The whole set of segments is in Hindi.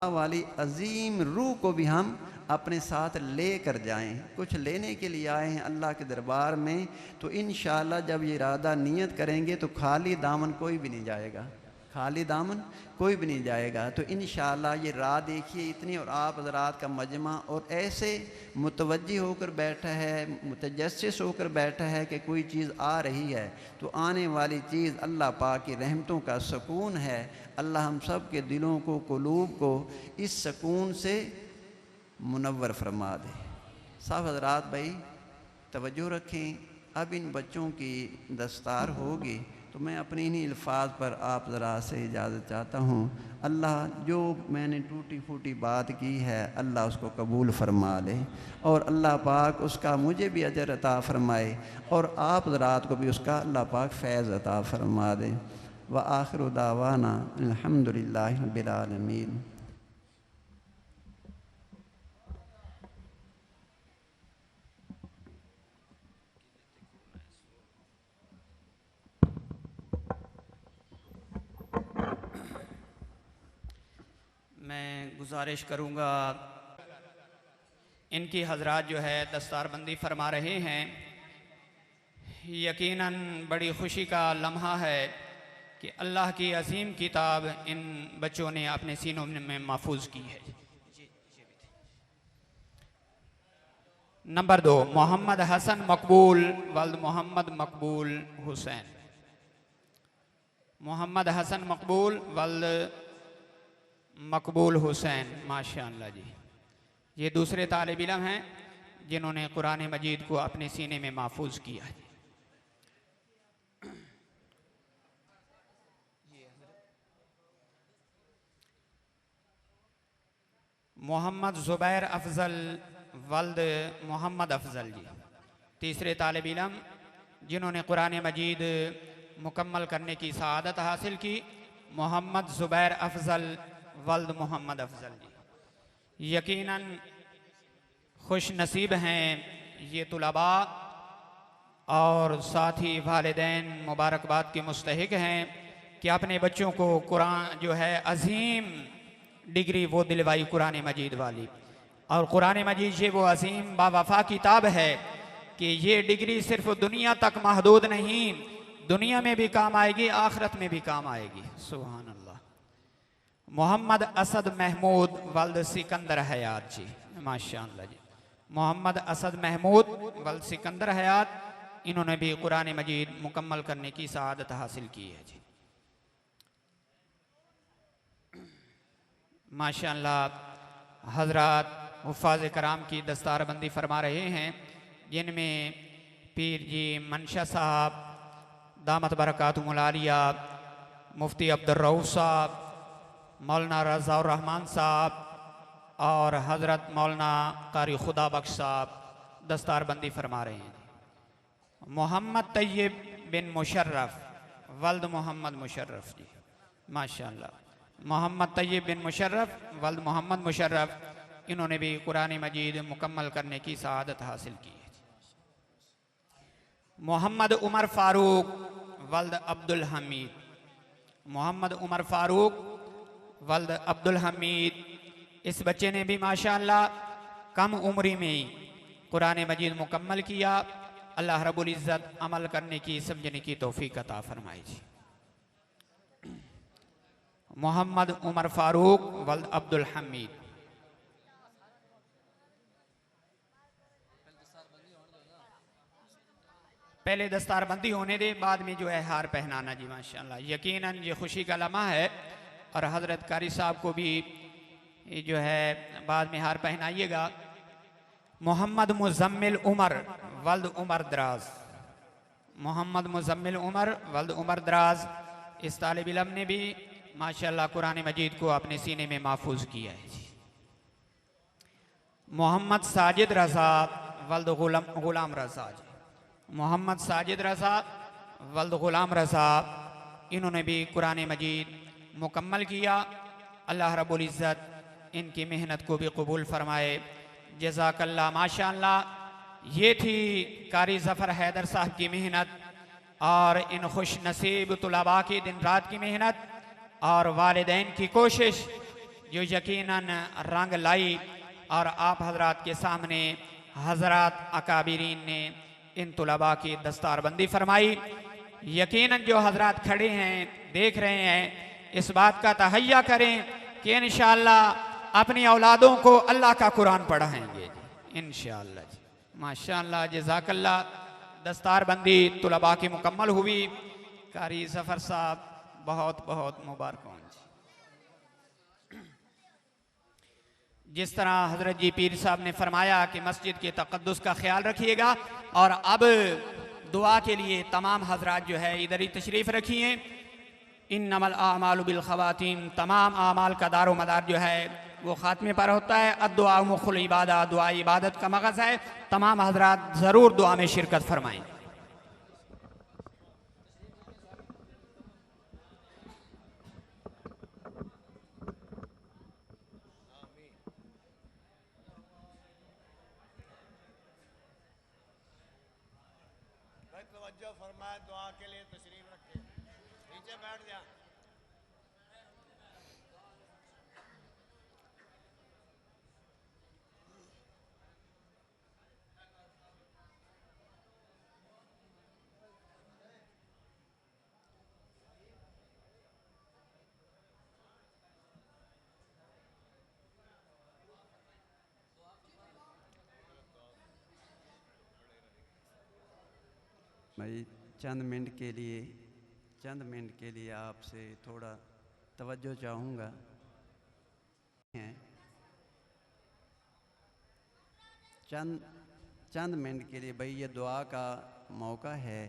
वाली अजीम रूह को भी हम अपने साथ ले कर जाएँ। कुछ लेने के लिए आए हैं अल्लाह के दरबार में, तो इंशाअल्लाह जब ये इरादा नियत करेंगे तो खाली दामन कोई भी नहीं जाएगा, खाली दामन कोई भी नहीं जाएगा। तो इंशाअल्लाह ये राह देखिए इतनी, और आप हज़रात का मजमा और ऐसे मुतवज्जी होकर बैठा है, मुतजस्सिस होकर बैठा है कि कोई चीज़ आ रही है तो आने वाली चीज़ अल्लाह पाक की रहमतों का सुकून है। अल्लाह हम सब के दिलों को, कुलूब को इस सुकून से मुनव्वर फरमा दे। साहब हज़रात भाई तवज्जो रखें। अब इन बच्चों की दस्तार होगी तो मैं अपनी इन्हीं अल्फाज पर आप ज़रा से इजाज़त चाहता हूँ। अल्लाह जो मैंने टूटी फूटी बात की है अल्लाह उसको कबूल फरमा ले, और अल्लाह पाक उसका मुझे भी अजर अता फ़रमाए, और आप हज़रात को भी उसका अल्लाह पाक फ़ैज़ अता फ़रमा दे। व आखिर दावाना अल्हम्दुलिल्लाहि रब्बिल आलमीन। मैं गुजारिश करूँगा, इनकी हजरात जो है दस्तारबंदी फरमा रहे हैं। यकीनन बड़ी खुशी का लम्हा है कि अल्लाह की अजीम किताब इन बच्चों ने अपने सीनों में महफूज की है। नंबर 2, मोहम्मद हसन मकबूल वल्द मोहम्मद मकबूल हुसैन। मोहम्मद हसन मकबूल वल्द मकबूल हुसैन, माशाअल्लाह जी। ये दूसरे तालिब इल्म हैं जिन्होंने कुरान मजीद को अपने सीने में महफूज किया है। मोहम्मद ज़ुबैर अफजल वल्द मोहम्मद अफजल जी, तीसरे तालिब इल्म जिन्होंने कुरान मजीद मुकम्मल करने की सआदत हासिल की। मोहम्मद ज़ुबैर अफजल वल्द मोहम्मद अफजल जी यकीनन खुश नसीब हैं ये तुलबा, और साथ ही वालिदैन मुबारकबाद के मुस्तहिक हैं कि अपने बच्चों को कुरान जो है अजीम डिग्री वो दिलवाई कुरान मजीद वाली। और कुरान मजीद ये वो अजीम बावफा किताब है कि ये डिग्री सिर्फ दुनिया तक महदूद नहीं, दुनिया में भी काम आएगी, आखिरत में भी काम आएगी। सुभान अल्लाह। मोहम्मद असद महमूद वल्द सिकंदर हयात जी, माशाअल्लाह जी। मोहम्मद असद महमूद वल्द सिकंदर हयात, इन्होंने भी कुरान मजीद मुकम्मल करने की सआदत हासिल की है जी, माशाअल्लाह। हजरात हुफ़ाज़ कराम की दस्तारबंदी फरमा रहे हैं, जिनमें पीर जी मनशा साहब दामत बरकातुहुल आलिया, मुफ्ती अब्दुर रऊफ़ साहब, मौलाना रज़ाउर रहमान साहब और हज़रत मौलाना कारी खुदा बख्श साहब दस्तारबंदी फरमा रहे हैं। मोहम्मद तैयब बिन मुशर्रफ वल्द मोहम्मद मुशर्रफ जी, माशाअल्लाह। मोहम्मद तैयब बिन मुशर्रफ वल्द मोहम्मद मुशर्रफ, इन्होंने भी कुरान मजीद मुकम्मल करने की सआदत हासिल की है। मोहम्मद उमर फ़ारूक वल्द अब्दुल हमीद, मोहम्मद उमर फ़ारूक वल्द अब्दुल हमीद, इस बच्चे ने भी माशाअल्लाह कम उम्री में ही कुरान मजीद मुकम्मल किया। अल्लाह रब्बुल इज़्ज़त अमल करने की, समझने की तौफीक अता फरमाए जी। मोहम्मद उमर फ़ारूक वल्द अब्दुल हमीद। पहले दस्तारबंदी होने दे, बाद में जो है हार पहनाना जी, माशाअल्लाह। यकीनन ये खुशी का लम्हा है, और हज़रत कारी साहब को भी जो है बाद में हार पहनाइएगा। मोहम्मद मुज़म्मिल उमर वल्द उमर दराज, मोहम्मद मुज़म्मिल उमर वल्द उमर दराज, इस तालिब इल्म ने भी माशाअल्लाह कुरान मजीद को अपने सीने में महफूज किया है जी। मोहम्मद साजिद रज़ा वल्द गुलाम रज़ा जी, मोहम्मद साजिद रज़ा वल्द गुलाम रज़ा, इन्होंने भी कुरान मजीद मुकम्मल किया। अल्लाह रब्बुल इज़्ज़त इनकी मेहनत को भी कबूल फरमाए। जज़ाकल्लाह, माशाअल्लाह। ये थी कारी ज़फ़र हैदर साहब की मेहनत, और इन खुश नसीब तुलबा की दिन रात की मेहनत और वालिदैन की कोशिश जो यकीनन रंग लाई और आप हजरात के सामने हजरात अकाबिरीन ने इन तुलबा की दस्तारबंदी फरमाई। यकीनन जो हजरात खड़े हैं देख रहे हैं, इस बात का तहैया करें कि इंशाअल्लाह अपनी औलादों को अल्लाह का कुरान पढ़ाएंगे जी, इंशाअल्लाह जी। माशाअल्लाह, जज़ाकल्लाह। दस्तारबंदी तुलबा की मुकम्मल हुई। कारी जफर साहब बहुत बहुत मुबारक हों जी। जिस तरह हजरत जी पीर साहब ने फरमाया कि मस्जिद के तक़द्दुस का ख्याल रखिएगा, और अब दुआ के लिए तमाम हजरात जो है इधर ही तशरीफ़ रखिए। इन्नमल आमालु बिल ख़वातीम, तमाम आमाल का दारो मदार जो है वो ख़ात्मे पर होता है। अद्दुआ मुख़ुल इबादा, दुआ इबादत का मग़ज़ है। तमाम हजरात ज़रूर दुआ में शिरकत फरमाएँ। फरमाए दुआ के लिए तशरीफ रखें, नीचे बैठ जा। भाई चंद मिनट के लिए आपसे थोड़ा तवज्जो चाहूँगा। चंद मिनट के लिए भाई, ये दुआ का मौका है।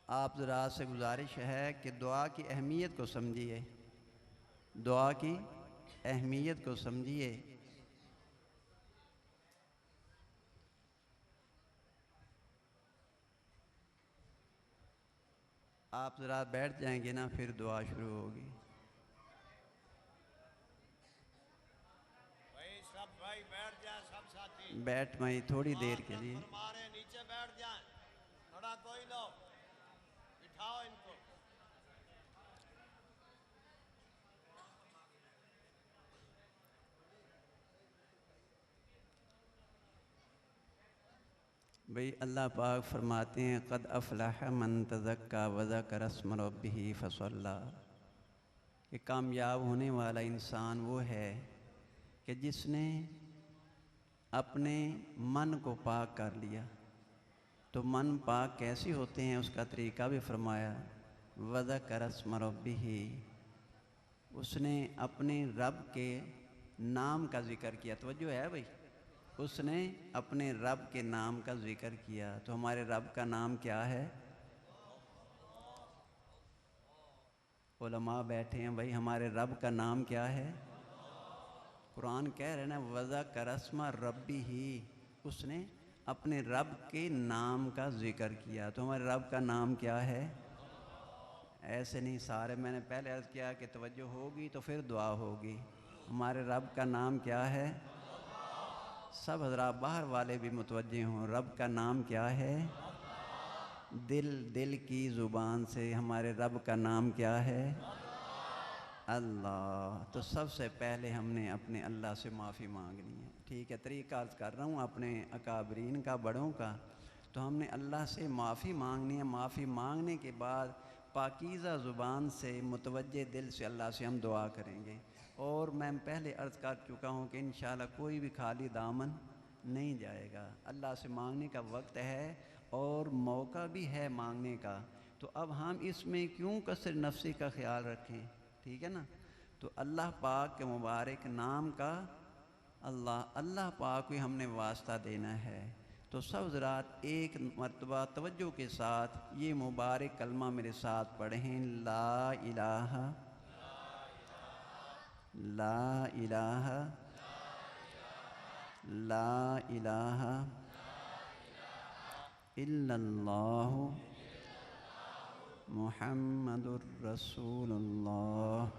आप ज़रा से गुजारिश है कि दुआ की अहमियत को समझिए, दुआ की अहमियत को समझिए। आप ज़रा बैठ जाएंगे ना, फिर दुआ शुरू होगी। भाई सब भाई बैठ जाए, सब साथी बैठ भाई थोड़ी देर के लिए। हमारे नीचे बैठ जाए, थोड़ा कोई लो बिठाओ इनको। भाई अल्लाह पाक फरमाते हैं, क़द अफ़लह मन तज़क्का व ज़करा अस्म रब्बिही फ़सल्ला, कि कामयाब होने वाला इंसान वो है कि जिसने अपने मन को पाक कर लिया। तो मन पाक कैसे होते हैं उसका तरीका भी फरमाया। व ज़करा अस्म रब्बिही, उसने अपने रब के नाम का ज़िक्र किया। तवज्जो है भाई, उसने अपने रब के नाम का जिक्र किया। तो हमारे रब का नाम क्या है? उलमा बैठे हैं भाई, हमारे रब का नाम क्या है? कुरान कह रहे ना, वज़ा करस्मा रब्बी ही, उसने अपने रब के नाम का जिक्र किया। तो हमारे रब का नाम क्या है? ऐसे नहीं सारे, मैंने पहले अर्ज़ किया कि तवज्जो होगी तो फिर दुआ होगी। हमारे रब का नाम क्या है? सब हजरा बाहर वाले भी मुतवज्जे हों, रब का नाम क्या है? दिल की ज़ुबान से हमारे रब का नाम क्या है? अल्लाह। तो सबसे पहले हमने अपने अल्लाह से माफ़ी मांगनी है। ठीक है, तरीका अर्ज़ कर रहा हूँ अपने अकाबरीन का, बड़ों का। तो हमने अल्लाह से माफ़ी मांगनी है। माफ़ी मांगने के बाद पाकीज़ा ज़ुबान से मुतवज्जे दिल से अल्लाह से हम दुआ करेंगे। और मैं पहले अर्ज़ कर चुका हूँ कि इंशाअल्लाह कोई भी खाली दामन नहीं जाएगा। अल्लाह से मांगने का वक्त है और मौका भी है मांगने का। तो अब हम इसमें क्यों कसर नफ्सी का ख्याल रखें? ठीक है ना। तो अल्लाह पाक के मुबारक नाम का अल्लाह पाक को हमने वास्ता देना है। तो सब ज़रात एक मरतबा तवज्जो के साथ ये मुबारक कलमा मेरे साथ पढ़ें। ला इलाहा ला इलाहा ला इलाहा इल्लल्लाहु मुहम्मदुर रसूलुल्लाह।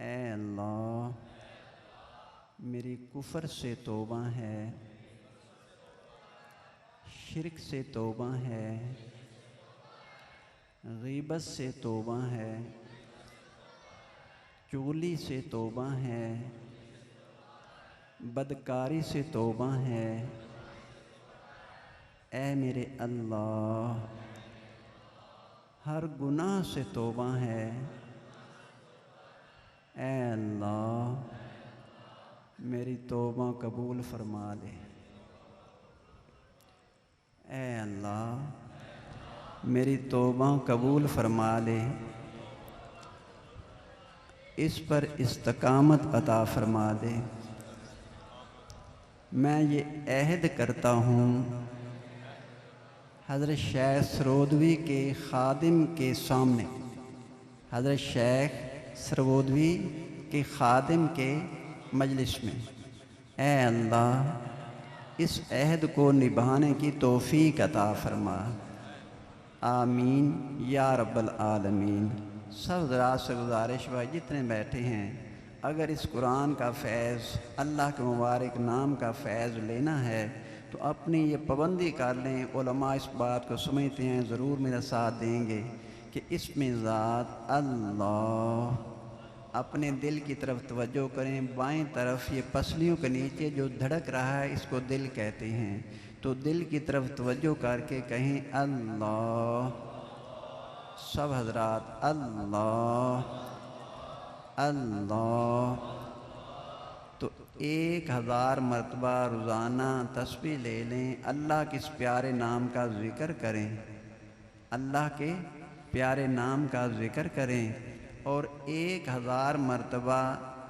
ऐ अल्लाह, मेरी कुफ्र से तौबा है, शिरक से तौबा है, गीबत से तौबा है, चुगली से तौबा है, बदकारी से तौबा है। ऐ मेरे अल्लाह, हर गुनाह से तौबा है। ऐ अल्लाह, मेरी तौबा कबूल फरमा ले। ऐ अल्लाह, मेरी तौबा कबूल फरमा ले। इस पर इस्तकामत अता फरमा दे। मैं ये अहद करता हूँ हज़रत शेख सरोदवी के खादिम के सामने, हज़रत शेख सरोदवी के खादिम के मजलिस में, ऐ अल्लाह, इस अहद को निभाने की तौफीक अता फरमा। आमीन या रब्बल आलमीन। सब ज़रा से गुजारिश भाई जितने बैठे हैं, अगर इस कुरान का फ़ैज़, अल्लाह के मुबारक नाम का फ़ैज़ लेना है तो अपनी ये पाबंदी कर लें। उलमा इस बात को समझते हैं, ज़रूर मेरा साथ देंगे कि इसमें ज़ात अल्लाह, अपने दिल की तरफ तवज्जो करें। बाएं तरफ ये पसलियों के नीचे जो धड़क रहा है इसको दिल कहते हैं, तो दिल की तरफ तवज्जो करके कहें अल्लाह। सब हजरात अल्लाह अल्लाह। तो 1000 मरतबा रोज़ाना तस्बीह ले लें, अल्लाह के इस प्यारे नाम का ज़िक्र करें, अल्लाह के प्यारे नाम का ज़िक्र करें और 1000 मरतबा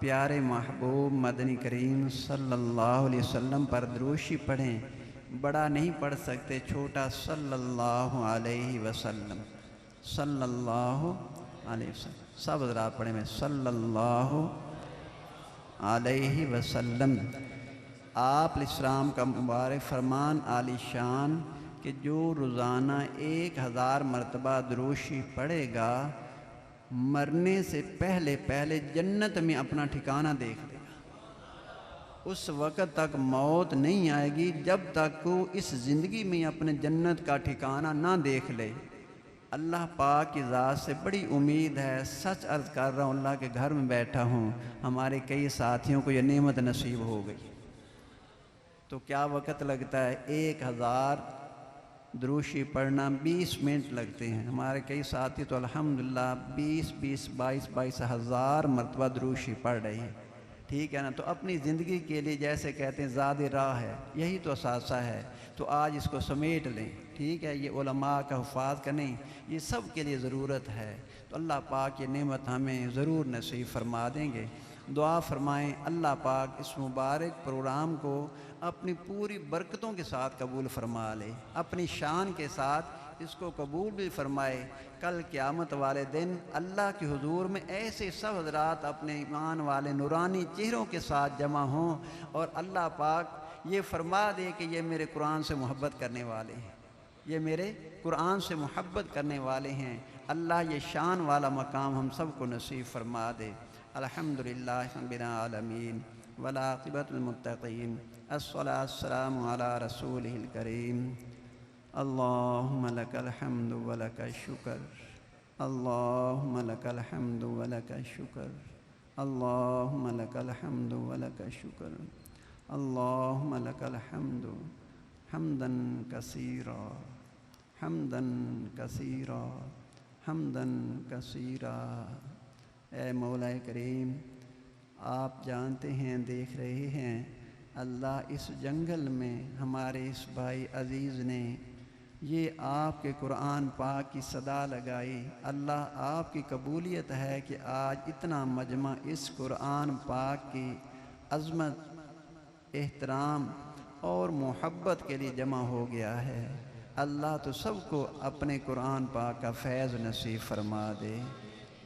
प्यारे महबूब मदनी करीम सल्लल्लाहु अलैहि वसल्लम पर दुरूशी पढ़ें। बड़ा नहीं पढ़ सकते, छोटा सल्लल्लाहु अलैहि वसल्लम, सल्लल्लाहु अलैहि वसल्लम। सब ज़रा पढ़े में सल्लल्लाहु अलैहि वसल्लम। आप इस्लाम का मुबारक फरमान आलिशान कि जो रोज़ाना 1000 मरतबा दुरूशी पढ़ेगा, मरने से पहले पहले जन्नत में अपना ठिकाना देख लेगा। उस वक़्त तक मौत नहीं आएगी जब तक वो इस ज़िंदगी में अपने जन्नत का ठिकाना ना देख ले। अल्लाह पाक की ज़ात से बड़ी उम्मीद है, सच अर्ज़ कर रहा हूँ, अल्लाह के घर में बैठा हूँ, हमारे कई साथियों को यह नेमत नसीब हो गई। तो क्या वक़्त लगता है? 1000 दुरूशी पढ़ना 20 मिनट लगते हैं। हमारे कई साथी तो अल्हम्दुलिल्लाह 20-22 हज़ार मरतबा दुरूशी पढ़ रही है। ठीक है ना? तो अपनी ज़िंदगी के लिए जैसे कहते हैं ज़ाद राह है, यही तो असासा है। तो आज इसको समेट लें। ठीक है, ये उलमा का हिफाज़ का नहीं, ये सब के लिए ज़रूरत है। तो अल्लाह पाक ये नेमत हमें ज़रूर नसीब फरमा देंगे। दुआ फरमाएँ अल्लाह पाक इस मुबारक प्रोग्राम को अपनी पूरी बरकतों के साथ कबूल फरमा ले, अपनी शान के साथ इसको कबूल भी फरमाए। कल क़यामत वाले दिन अल्लाह के हुजूर में ऐसे सब हज़रात अपने ईमान वाले नूरानी चेहरों के साथ जमा हों और अल्लाह पाक ये फरमा दे कि ये मेरे कुरान से मोहब्बत करने वाले हैं, ये मेरे कुरान से मोहब्बत करने वाले हैं। अल्लाह ये शान वाला मकाम हम सब को नसीब फरमा दे। अल्हम्दुलिल्लाह रब्बिल आलमीन वल आक़िबतुल मुत्तक़ीन। अस्सलामु अला रसूलिहिल करीम। अल्लाहुम्मा लकल हम्दु व लकश शुक्र, अल्लाहुम्मा लकल हम्दु व लकश शुक्र, अल्लाहुम्मा लकल हम्दु व लकश शुक्र, अल्लाहुम्मा लकल हम्दु हम्दन कसीरा, हम्दन कसीरा, हम्दन कसीरा। ए मौला करीम, आप जानते हैं, देख रहे हैं, अल्लाह इस जंगल में हमारे इस भाई अज़ीज़ ने ये आपके कुरान पाक की सदा लगाई। अल्लाह आपकी कबूलियत है कि आज इतना मजमा इस कुरान पाक की अज़मत, एहतराम और मोहब्बत के लिए जमा हो गया है। अल्लाह तो सबको अपने कुरान पाक का फैज़ नसीब फरमा दे,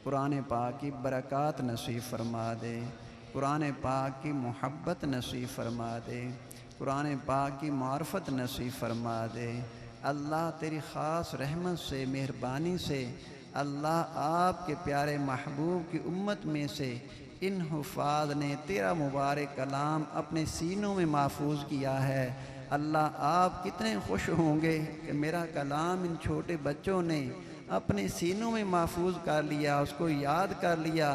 कुरान पाक की बरक़ात नसीब फरमा दे, कुरान पाक की मोहब्बत नसीब फरमा दे, कुरान पाक की मार्फत नसीब फरमा दे। अल्लाह तेरी ख़ास रहमत से, मेहरबानी से, अल्लाह आपके प्यारे महबूब की उम्मत में से इन हुफ़ाज़ ने तेरा मुबारक कलाम अपने सीनों में महफूज किया है। अल्लाह आप कितने खुश होंगे कि मेरा कलाम इन छोटे बच्चों ने अपने सीनों में महफूज कर लिया, उसको याद कर लिया।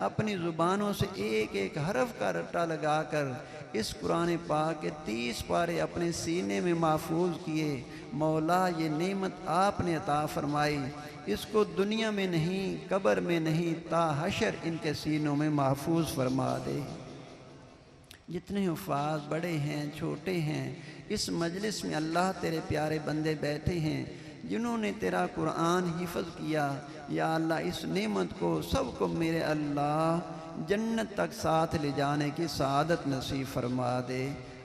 अपनी ज़ुबानों से एक एक हरफ का रट्टा लगाकर इस कुरान पाक के 30 पारे अपने सीने में महफूज किए। मौला ये नेमत आपने अता फरमाई, इसको दुनिया में नहीं, कब्र में नहीं, ता हशर इनके सीनों में महफूज फरमा दे। जितने हुफ़ाज़ बड़े हैं छोटे हैं इस मजलिस में अल्लाह तेरे प्यारे बंदे बैठे हैं जिन्होंने तेरा कुरान हिफ़्ज़ किया, या अल्लाह इस नेमत को सबको मेरे अल्लाह जन्नत तक साथ ले जाने की सआदत नसीब फरमा दे।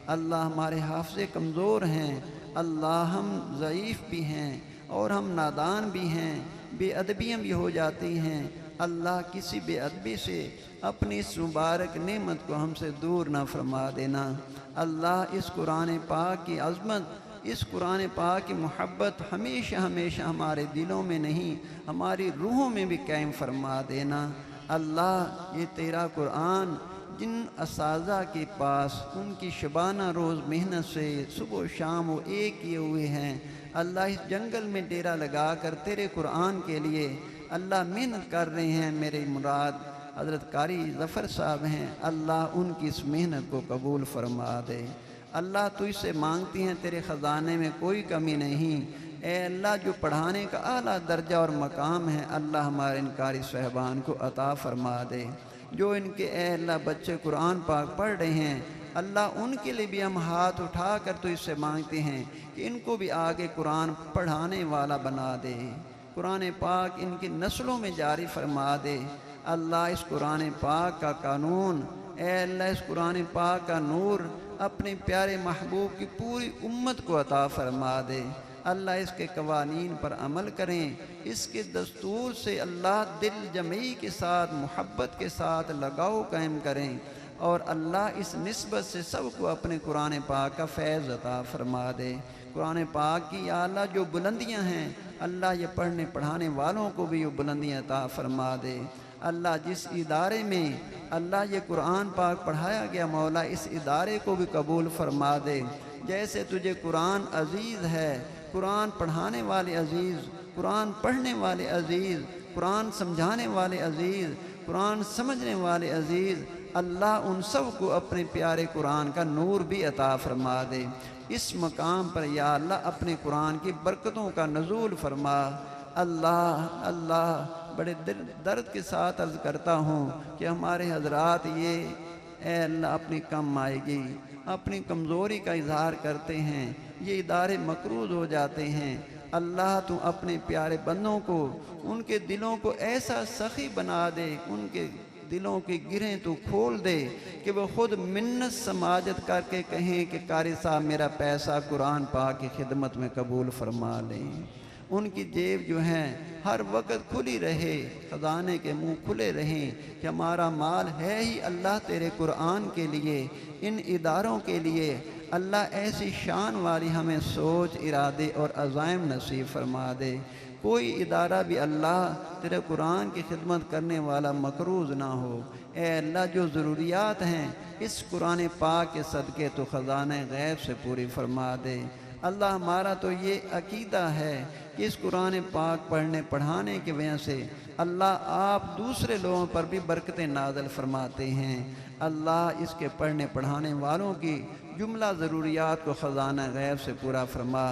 अल्लाह हमारे हाफ़िज़े कमज़ोर हैं, अल्लाह हम ज़ईफ़ भी हैं और हम नादान भी हैं, बेअदबियाँ भी हो जाती हैं। अल्लाह किसी बेअदबी से अपनी इस मुबारक नेमत को हमसे दूर ना फरमा देना। अल्लाह इस कुरान पाक की अज़मत, इस कुरान पाक की मोहब्बत हमेशा हमेशा हमारे दिलों में नहीं हमारी रूहों में भी कायम फरमा देना। अल्लाह ये तेरा कुरान जिन असाज़ा के पास उनकी शबाना रोज़ मेहनत से सुबह शाम वो एक किए हुए हैं, अल्लाह इस जंगल में डेरा लगा कर तेरे कुरान के लिए अल्लाह मेहनत कर रहे हैं। मेरे मुराद हज़रत कारी ज़फ़र साहब हैं, अल्लाह उनकी इस मेहनत को कबूल फरमा दे। अल्लाह तू इससे मांगती हैं, तेरे ख़जाने में कोई कमी नहीं। ए अल्लाह जो पढ़ाने का आला दर्जा और मकाम है, अल्लाह हमारे इन कारी साहबान को अता फरमा दे। जो इनके ए अल्लाह बच्चे कुरान पाक पढ़ रहे हैं, अल्लाह उनके लिए भी हम हाथ उठा कर तो इससे मांगते हैं कि इनको भी आगे कुरान पढ़ाने वाला बना दे, कुरान पाक इनकी नस्लों में जारी फरमा दे। अल्लाह इस कुरान पाक का कानून, ए अल्लाह इस कुरान पाक का नूर अपने प्यारे महबूब की पूरी उम्मत को अता फरमा दे। अल्लाह इसके कवानीन पर अमल करें, इसके दस्तूर से अल्लाह दिल जमी के साथ मोहब्बत के साथ लगाव कायम करें, और अल्लाह इस निस्बत से सबको अपने कुरान पाक का फैज़ अता फरमा दे। कुरान पाक की या अल्लाह जो बुलंदियाँ हैं, अल्लाह ये पढ़ने पढ़ाने वालों को भी ये बुलंदियाँ अता फरमा दे। अल्लाह जिस इदारे में अल्लाह ये कुरान पाक पढ़ाया गया, मौला इस इदारे को भी कबूल फरमा दे। जैसे तुझे कुरान अज़ीज़ है, कुरान पढ़ाने वाले अज़ीज़, कुरान पढ़ने वाले अज़ीज़, कुरान समझाने वाले अज़ीज़, कुरान समझने वाले अज़ीज़, अल्लाह उन सब को अपने प्यारे कुरान का नूर भी अता फरमा दे। इस मकाम पर या अल्लाह अपने कुरान की बरकतों का नज़ूल फरमा। अल्लाह अल्लाह बड़े दर्द के साथ अर्ज़ करता हूँ कि हमारे हजरात ये ए अल्लाह अपनी कम आएगी, अपनी कमज़ोरी का इजहार करते हैं, ये इदारे मकरूज़ हो जाते हैं। अल्लाह तू अपने प्यारे बंदों को, उनके दिलों को ऐसा सखी बना दे, उनके दिलों की गिरें तो खोल दे कि वो ख़ुद मिन्नत समाजत करके कहें कि कारी साहब मेरा पैसा कुरान पाक की खिदमत में कबूल फरमा लें। उनकी जेब जो है हर वक्त खुली रहे, ख़जाने के मुंह खुले रहें कि हमारा माल है ही अल्लाह तेरे कुरान के लिए, इन इदारों के लिए। अल्लाह ऐसी शान वाली हमें सोच, इरादे और अज़ाइम नसीब फरमा दे। कोई इदारा भी अल्लाह तेरे कुरान की खिदमत करने वाला मकरूज़ ना हो। ए अल्लाह जो ज़रूरियात हैं इस कुरान पाक के सदक़े तो ख़ज़ाने गैब से पूरी फरमा दे। अल्लाह हमारा तो ये अकीदा है कि इस कुरान पाक पढ़ने पढ़ाने की वजह से अल्लाह आप दूसरे लोगों पर भी बरकतें नाज़िल फरमाते हैं। अल्लाह इसके पढ़ने पढ़ाने वालों की जुमला ज़रूरियात को ख़ज़ाना गैब से पूरा फरमा।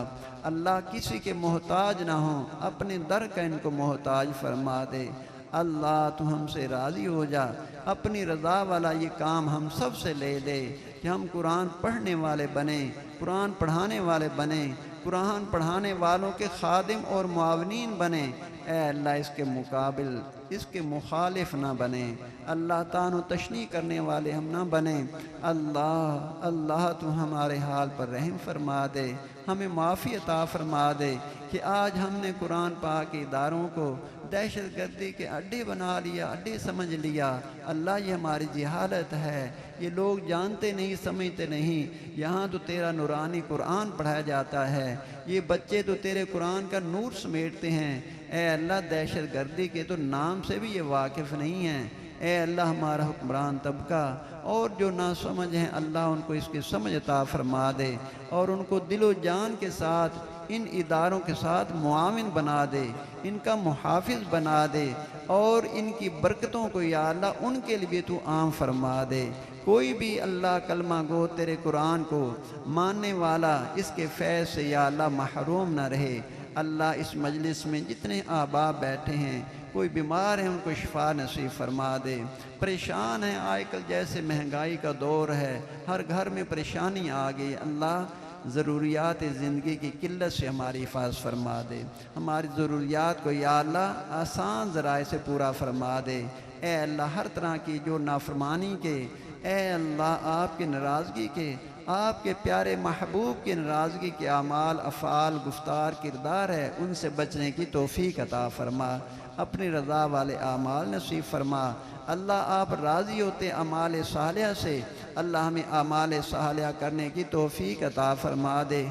अल्लाह किसी के मोहताज ना हो, अपने दर का इनको मोहताज फरमा दे। अल्लाह तू हमसे राज़ी हो जा, अपनी रज़ा वाला ये काम हम सब से ले दे कि हम कुरान पढ़ने वाले बने, कुरान पढ़ाने वाले बने, कुरान पढ़ाने वालों के खादिम और मुआवनीन बने। ए अल्लाह इसके मुकाबिल, इसके मुखालिफ ना बने। अल्लाह तानो तशनी करने वाले हम ना बने। अल्लाह अल्लाह तू हमारे हाल पर रहम फरमा दे, हमें माफ़ी अता फरमा दे कि आज हमने कुरान पाक के इदारों को दहशत गर्दी के अड्डे बना लिया, अड्डे समझ लिया। अल्लाह ये हमारी जहालत है, ये लोग जानते नहीं समझते नहीं। यहाँ तो तेरा नूरानी कुरान पढ़ाया जाता है, ये बच्चे तो तेरे कुरान का नूर समेटते हैं। ए अल्लाह दहशत गर्दी के तो नाम से भी ये वाकिफ़ नहीं हैं। ए अल्लाह हमारा हुक्मरान तबका और जो ना समझ हैं, अल्लाह उनको इसकी समझ अता फरमा दे और उनको दिलो जान के साथ इन इदारों के साथ मुआविन बना दे, इनका मुहाफिज बना दे और इनकी बरकतों को या अल्लाह उनके लिए तू आम फरमा दे। कोई भी अल्लाह कलमा गो तेरे कुरान को मानने वाला इसके फैज़ से या अल्लाह महरूम ना रहे। अल्लाह इस मजलिस में जितने अहबाब बैठे हैं, कोई बीमार है उनको शिफा नसीब फरमा दे, परेशान है आजकल जैसे महंगाई का दौर है, हर घर में परेशानी आ गई, अल्लाह ज़रूरियात ज़िंदगी की किल्लत से हमारी हिफाज़त फरमा दे। हमारी ज़रूरियात को या अल्लाह आसान ज़राए से पूरा फरमा दे। ए अल्लाह हर तरह की जो नाफरमानी के, ए अल्लाह आपकी नाराज़गी के, आपके प्यारे महबूब की नाराज़गी के अमाल अफ़ाल गुफ्तार किरदार है, उनसे बचने की तौफ़ीक अता फ़रमा। अपनी रज़ा वाले अमाल नसीब फ़रमा। अल्लाह आप राज़ी होते अमाल सालिहा से, अल्लाह हमें अमाल सालिहा करने की तौफ़ीक अता फ़रमा दे।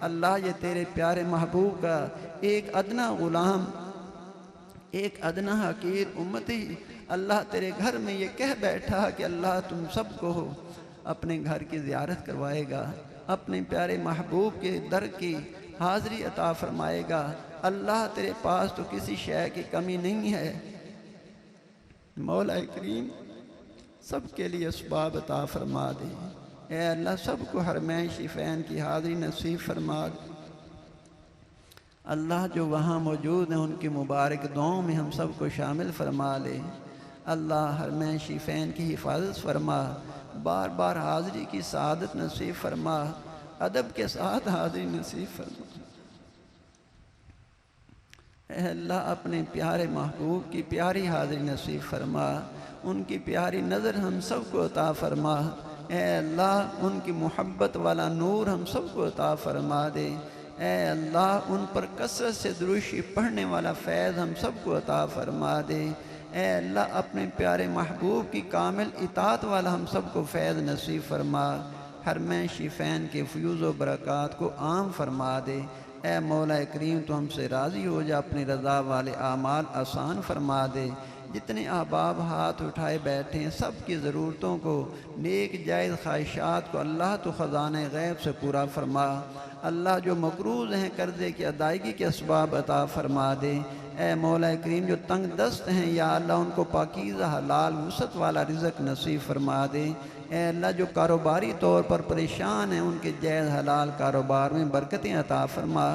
अल्लाह ये तेरे प्यारे महबूब का एक अदना ग़ुलाम, एक अदना हकीर उम्मती अल्लाह तेरे घर में ये कह बैठा कि अल्लाह तुम सबको अपने घर की ज़ियारत करवाएगा, अपने प्यारे महबूब के दर की हाज़री अता फ़रमाएगा। अल्लाह तेरे पास तो किसी शय की कमी नहीं है। मौला करीम सबके लिए असबाब अता फ़रमा दे। ए अल्लाह सबको हरमैन शिफ़ैन की हाज़री नसीब फरमा दे। अल्लाह जो वहाँ मौजूद हैं उनकी मुबारक दुआओं में हम सबको शामिल फरमा ले। अल्लाह हरमैन शिफ़ैन की हिफाजत फरमा, बार बार हाज़री की सआदत नसीब फरमा, अदब के साथ हाज़री नसीब फरमा। अल्लाह अपने प्यारे महबूब की प्यारी हाज़री नसीब फरमा, उनकी प्यारी नज़र हम सबको अता फरमा। ए अल्लाह उनकी मोहब्बत वाला नूर हम सबको अता फरमा दे। ए अल्लाह उन पर कसरत से दुरूशी पढ़ने वाला फैज़ हम सबको अता फरमा दे। ए अल्लाह अपने प्यारे महबूब की कामिल इताअत वाला हम सबको फैज़ नसीब फरमा। हरमैन शिफ़ैन के फ़यूज़ व बरक़ात को आम फरमा दे। ए मौला करीम तो हमसे राज़ी हो जा, अपनी रज़ा वाले आमाल आसान फरमा दे। जितने अहबाब हाथ उठाए बैठे हैं सब की ज़रूरतों को, नेक जायज़ ख्वाहिशात को अल्लाह तो ख़ज़ाने गैब से पूरा फरमा। अल्लाह जो मकरूज़ हैं कर्ज़े की अदायगी के असबाब अता फ़रमा दे। ए मौला करीम जो तंग दस्त हैं या अल्लाह उनको पाकीज़ा हलाल वुसअत वाला रिज़्क़ नसीब फरमा दे। ए अल्लाह जो कारोबारी तौर पर परेशान हैं उनके जायज़ हलाल कारोबार में बरकतें अता फ़रमा।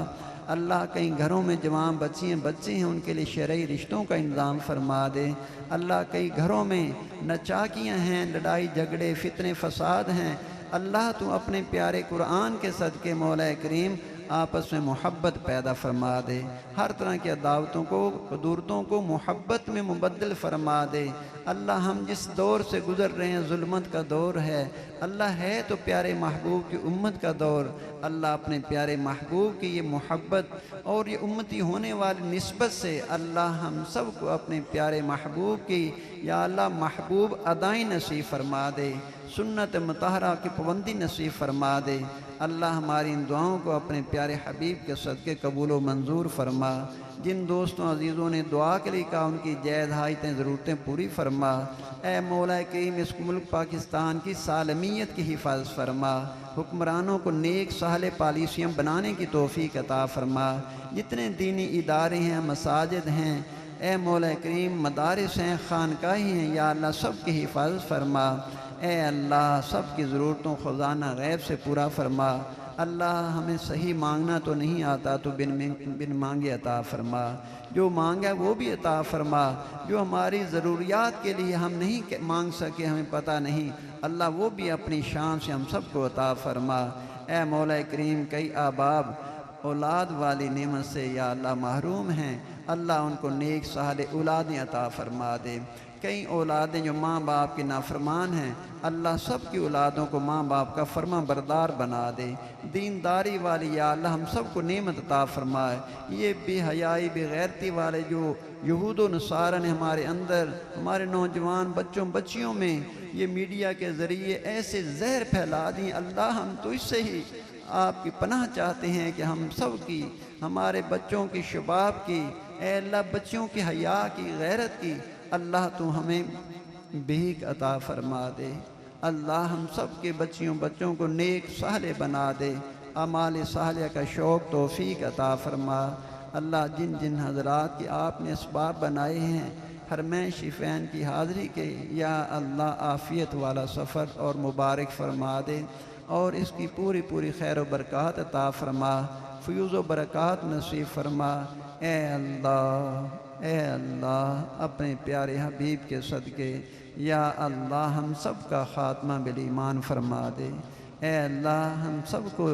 अल्लाह कई घरों में जवान बच्चियाँ बच्चे हैं उनके लिए शरई रिश्तों का इंतज़ाम फरमा दे। अल्लाह कई घरों में नचाकियाँ हैं, लड़ाई झगड़े फितने फसाद हैं, अल्लाह तू अपने प्यारे कुरान के सदक़े मौला करीम आपस में मोहब्बत पैदा फरमा दे। हर तरह की अदावतों को कदूरतों को मोहब्बत में मुबद्दल फरमा दे। अल्लाह हम जिस दौर से गुज़र रहे हैं जुल्मत का दौर है, अल्लाह है तो प्यारे महबूब की उम्मत का दौर। अल्लाह अपने प्यारे महबूब की ये मोहब्बत और ये उम्मती होने वाली निस्बत से अल्लाह हम सब को अपने प्यारे महबूब की या अल्लाह महबूब अदाई नसीब फरमा दे, सुन्नत मुतहरा की पाबंदी नसीब फरमा दे। अल्लाह हमारी इन दुआओं को अपने प्यारे हबीब के सदक़े कबूल व मंजूर फरमा। जिन दोस्तों अजीज़ों ने दुआ के लिए कहा उनकी जायज़ हाजतें ज़रूरतें पूरी फरमा। ए मौला करीम इस मुल्क पाकिस्तान की सालमियत की हिफाजत फरमा। हुक्मरानों को नेक साले पॉलिसियाँ बनाने की तौफ़ीक अता फरमा। जितने दीनी इदारे हैं, मसाजिद हैं, ए मौला करीम मदारिस हैं, खानकाही हैं, या अल्लाह सब की हिफाजत फरमा। ए अल्लाह सब की ज़रूरतों ख़ज़ाना गैब से पूरा फरमा। अल्लाह हमें सही मांगना तो नहीं आता, तो बिन मांगे अता फरमा। जो मांगा वो भी अता फरमा। जो हमारी ज़रूरियात के लिए हम नहीं मांग सके, हमें पता नहीं, अल्लाह वो भी अपनी शान से हम सबको अता फरमा। ए मौला करीम कई अहबाब औलाद वाली नेमत से या अल्लाह महरूम हैं, अल्लाह उनको नेक साले औलादें अता फरमा दे। कई औलादें जो माँ बाप के नाफरमान हैं, अल्लाह सब की औलादों को माँ बाप का फर्मा बरदार बना दे। दीनदारी वाली या अल्लाह हम सब को नेमत अता फरमाए। ये बेहयाई बेगैरती वाले जो यहूद व नसारा ने हमारे अंदर, हमारे नौजवान बच्चों बच्चियों में ये मीडिया के ज़रिए ऐसे जहर फैला दी, अल्लाह हम तो इससे ही आपकी पनाह चाहते हैं कि हम सब की, हमारे बच्चों की, शबाब की, ए अल्लाह बच्चों की हया की, गैरत की, अल्लाह तू हमें भीख अता फरमा दे। अल्लाह हम सब के बच्चों को नेक साले बना दे। अमाल सालिया का शौक़ तौफ़ीक अता फरमा। अल्लाह जिन जिन हज़रात की आपने असबाब बनाए हैं हरमैन शिफ़ैन की हाज़िरी के, या अल्लाह आफ़ियत वाला सफ़र और मुबारक फरमा दे और इसकी पूरी पूरी खैर व बरक़ात अता फरमा, फ़यूज़ व बरक़ात नसीब फरमा। ए अल्लाह अपने प्यारे हबीब के सदक़े या अल्लाह हम सब का ख़ात्मा बिल ईमान फरमा दे। ए अल्लाह हम सब को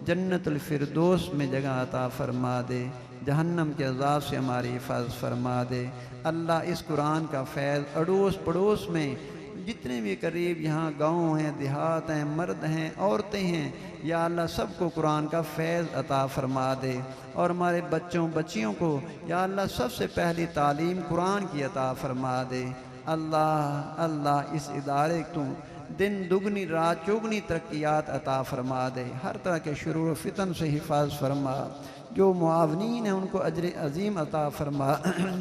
जन्नतुल फ़िरदौस में जगह अता फरमा दे, जहन्नम के अज़ाब से हमारी हिफाज़त फरमा दे। अल्लाह इस कुरान का फैज़ अड़ोस पड़ोस में जितने भी करीब यहाँ गाँव हैं, देहात हैं, मर्द हैं, औरतें हैं, या अल्लाह सबको कुरान का फैज़ अता फरमा दे और हमारे बच्चों बच्चियों को या अल्लाह सबसे पहली तालीम कुरान की अता फरमा दे। अल्लाह अल्लाह इस इदारे को दिन दुगनी रात चौगनी तरक्यात अता फरमा दे, हर तरह के शुरूर फितन से हिफाज़त फरमा। जो मुआवनीन हैं उनको अजर अज़ीम अता फरमा,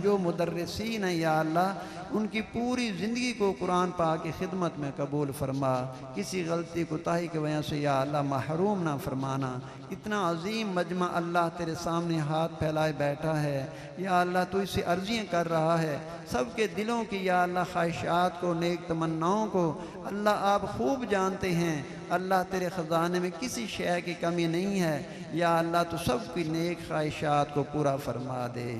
जो मुदर्रिसीन हैं या अल्लाह उनकी पूरी ज़िंदगी को कुरान पाक की खिदमत में कबूल फरमा। किसी गलती कोताही की वजह से या अल्लाह महरूम ना फरमाना। इतना अजीम मजमा अल्लाह तेरे सामने हाथ फैलाए बैठा है, या अल्लाह तू इससे अर्जियाँ कर रहा है, सबके दिलों की या अल्लाह ख्वाहिशात को, नेक तमन्नाओं को अल्लाह आप खूब जानते हैं। अल्लाह तेरे ख़जाने में किसी शय की कमी नहीं है, या अल्लाह तू सबकी नेक ख्वाहिशात को पूरा फरमा दे।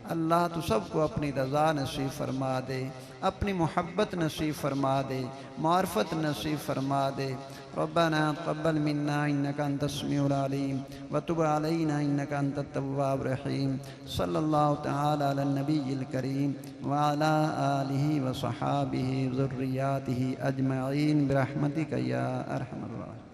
अल्लाह तू सबको अपनी रज़ा नसीब फरमा दे, अपनी मोहब्बत नसीब फरमा दे, मार्फत नसीब फरमा दे। रब्बना तक़ब्बल मिन्ना इन्नका अंतस समीउल अलीम व तुब अलैना इन्नका अंतत तव्वाबुर रहीम। सल्लल्लाहु तआला अला नबिय्यिल करीम व अला आलिहि व सहाबिहि ज़ुर्रिय्यातिहि अजमईन बिरहमतिका या अरहमर राहिमीन।